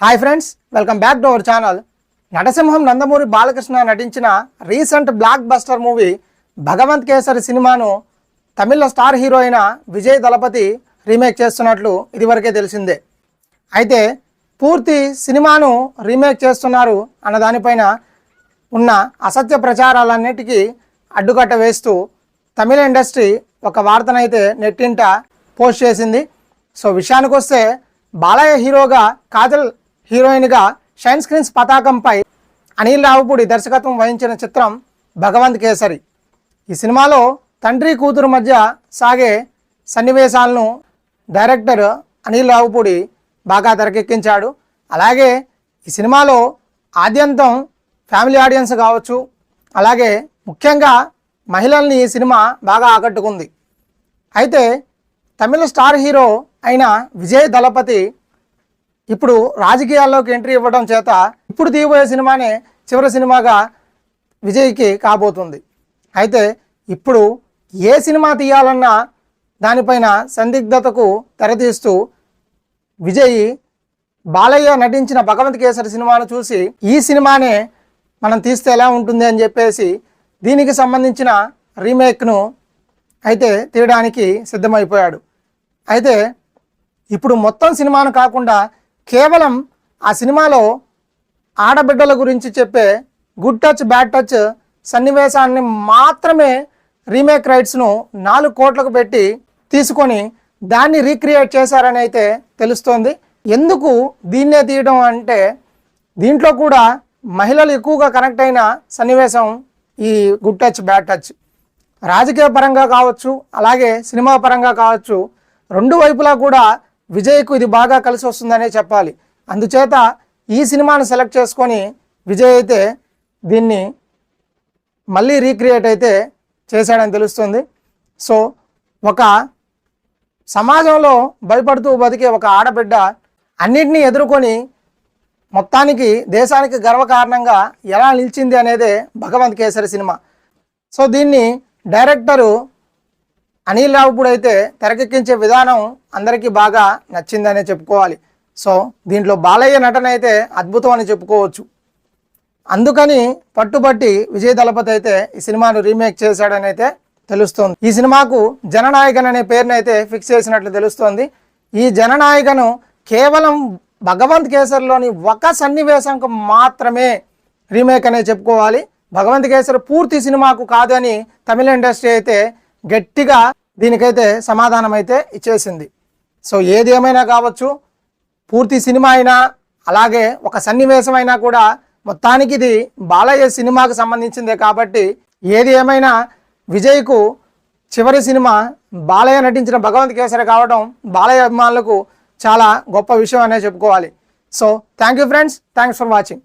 Hi friends, welcome back to our channel. నటసింహం నందమూరి బాలకృష్ణ నటించిన recent blockbuster movie Bhagavanth Kesari సినిమాను Tamil star hero అయిన విజయ్ దళపతి remake చేస్తున్నట్లు ఇదివరకే తెలిసిందే. అయితే పూర్తి సినిమాను రీమేక్ చేస్తున్నారు అన్న దానిపైన ఉన్న అసత్య ప్రచారాలన్నిటికీ అడ్డుకట్ట వేస్తూ తమిళ ఇండస్ట్రీ ఒక వార్తనైతే నెట్టింట పోస్ట్ చేసింది. సో విషయానికి వస్తే బాలయ్య హీరోగా, కాజల్ హీరోయిన్గా షైన్ స్క్రీన్స్ పతాకంపై అనిల్ రావుపూడి దర్శకత్వం వహించిన చిత్రం భగవంత్ కేసరి. ఈ సినిమాలో తండ్రి కూతురు మధ్య సాగే సన్నివేశాలను డైరెక్టర్ అనిల్ రావుపూడి బాగా తెరకెక్కించాడు. అలాగే ఈ సినిమాలో ఆద్యంతం ఫ్యామిలీ ఆడియన్స్ కావచ్చు, అలాగే ముఖ్యంగా మహిళల్ని ఈ సినిమా బాగా ఆకట్టుకుంది. అయితే తమిళ స్టార్ హీరో అయిన విజయ్ దళపతి ఇప్పుడు రాజకీయాల్లోకి ఎంట్రీ ఇవ్వడం చేత ఇప్పుడు తీయబోయే సినిమానే చివరి సినిమాగా విజయ్కి కాబోతుంది. అయితే ఇప్పుడు ఏ సినిమా తీయాలన్నా దానిపైన సందిగ్ధతకు తెరతీస్తూ విజయ్ బాలయ్య నటించిన భగవంత్ కేసరి సినిమాను చూసి ఈ సినిమానే మనం తీస్తే ఎలా ఉంటుంది అని చెప్పేసి దీనికి సంబంధించిన రీమేక్ను అయితే తీయడానికి సిద్ధమైపోయాడు. అయితే ఇప్పుడు మొత్తం సినిమాను కాకుండా కేవలం ఆ సినిమాలో ఆడబిడ్డల గురించి చెప్పే గుడ్ టచ్ బ్యాడ్ టచ్ సన్నివేశాన్ని మాత్రమే రీమేక్ రైట్స్ను 4 కోట్లకు పెట్టి తీసుకొని దాన్ని రీక్రియేట్ చేశారని అయితే తెలుస్తోంది. ఎందుకు దీన్నే తీయడం అంటే దీంట్లో కూడా మహిళలు ఎక్కువగా కనెక్ట్ అయిన సన్నివేశం ఈ గుడ్ టచ్ బ్యాడ్ టచ్. రాజకీయ పరంగా కావచ్చు, అలాగే సినిమా పరంగా కావచ్చు, రెండు వైపులా కూడా విజయ్కు ఇది బాగా కలిసి వస్తుందనే చెప్పాలి. అందుచేత ఈ సినిమాను సెలెక్ట్ చేసుకొని విజయ్ అయితే దీన్ని మళ్ళీ రీక్రియేట్ అయితే చేశాడని తెలుస్తుంది. సో ఒక సమాజంలో భయపడుతూ బతికే ఒక ఆడబిడ్డ అన్నిటినీ ఎదుర్కొని మొత్తానికి దేశానికి గర్వకారణంగా ఎలా నిలిచింది అనేదే భగవంత్ కేసరి సినిమా. సో దీన్ని డైరెక్టరు అనిల్ రావుపూడి అయితే తెరకెక్కించే విధానం అందరికీ బాగా నచ్చిందనే చెప్పుకోవాలి. సో దీంట్లో బాలయ్య నటన అయితే అద్భుతం అని చెప్పుకోవచ్చు. అందుకని పట్టుబట్టి విజయ్ దళపతి అయితే ఈ సినిమాను రీమేక్ చేశాడని అయితే తెలుస్తోంది. ఈ సినిమాకు జననాయకన్ అనే పేరును అయితే ఫిక్స్ చేసినట్లు తెలుస్తోంది. ఈ జననాయకను కేవలం భగవంత్ కేసరిలోని ఒక సన్నివేశంకు మాత్రమే రీమేక్ అనే చెప్పుకోవాలి. భగవంత్ కేసరి పూర్తి సినిమాకు కాదని తమిళ ఇండస్ట్రీ అయితే గట్టిగా దీనికైతే సమాధానం అయితే ఇచ్చేసింది. సో ఏది ఏమైనా కావచ్చు, పూర్తి సినిమా అయినా అలాగే ఒక సన్నివేశం అయినా కూడా మొత్తానికి ఇది బాలయ్య సినిమాకు సంబంధించిందే కాబట్టి ఏది ఏమైనా విజయ్కు చివరి సినిమా బాలయ్య నటించిన భగవంత్ కేసరి కావడం బాలయ్య అభిమానులకు చాలా గొప్ప విషయం అనే చెప్పుకోవాలి. So thank you friends, thanks for watching.